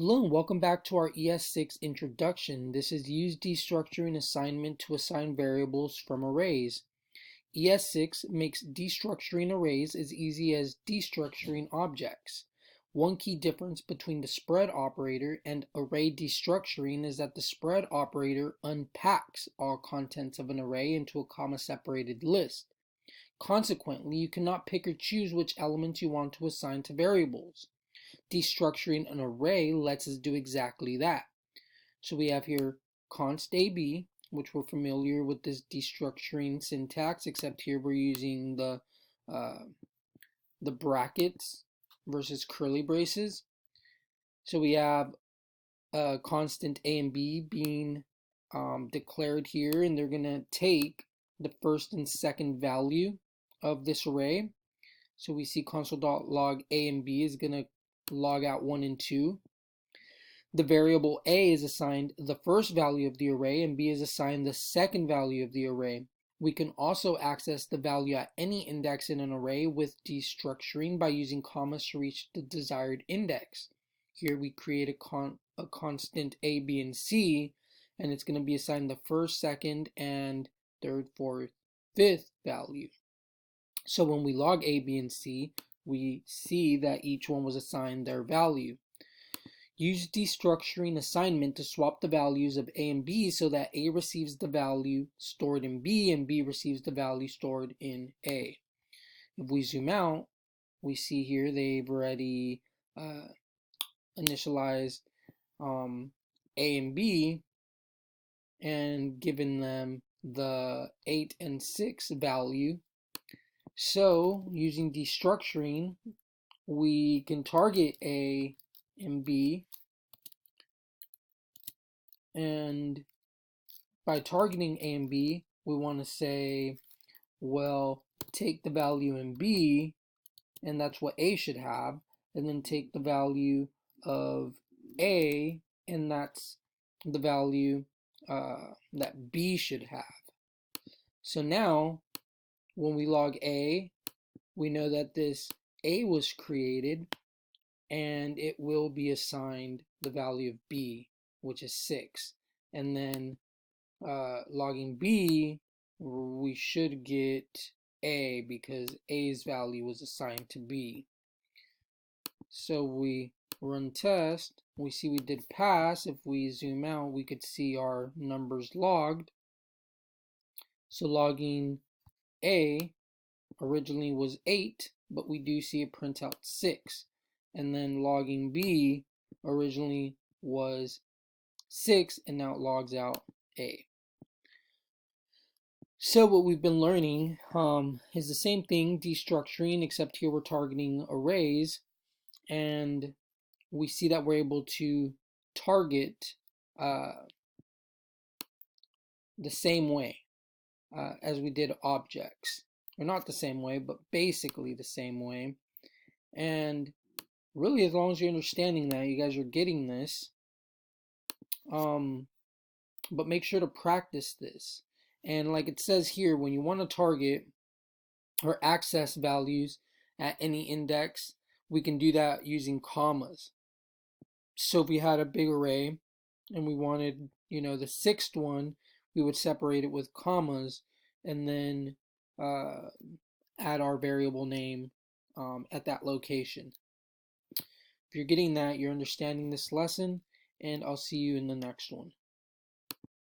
Hello and welcome back to our ES6 introduction. This is use destructuring assignment to assign variables from arrays. ES6 makes destructuring arrays as easy as destructuring objects. One key difference between the spread operator and array destructuring is that the spread operator unpacks all contents of an array into a comma-separated list. Consequently, you cannot pick or choose which elements you want to assign to variables. Destructuring an array lets us do exactly that. So we have here const AB, which we're familiar with this destructuring syntax, except here we're using the brackets versus curly braces. So we have constant A and B being declared here, and they're going to take the first and second value of this array. So we see console.log A and B is going to log out 1 and 2. The variable A is assigned the first value of the array and B is assigned the second value of the array. We can also access the value at any index in an array with destructuring by using commas to reach the desired index. Here we create a constant A, B, and C, and it's going to be assigned the first, second, and third, fourth, fifth value. So when we log A, B, and C, we see that each one was assigned their value. Use destructuring assignment to swap the values of A and B so that A receives the value stored in B and B receives the value stored in A. If we zoom out, we see here they've already initialized A and B and given them the 8 and 6 value. So using destructuring, we can target A and B, and by targeting A and B, we want to say, well, take the value in B, and that's what A should have, and then take the value of A, and that's the value that B should have. So now, when we log A, we know that this A was created, and it will be assigned the value of B, which is 6. And then logging B, we should get A because A's value was assigned to B. So we run test, we see we did pass. If we zoom out, we could see our numbers logged. So logging A originally was 8, but we do see it print out 6. And then logging B originally was 6 and now it logs out A. So what we've been learning is the same thing, destructuring, except here we're targeting arrays, and we see that we're able to target the same way as we did objects. Or not the same way, but basically the same way. And really, as long as you're understanding that, you guys are getting this. But make sure to practice this. And like it says here, when you want to target or access values at any index, we can do that using commas. So if we had a big array and we wanted, the 6th one, we would separate it with commas and then add our variable name at that location. If you're getting that, you're understanding this lesson, and I'll see you in the next one.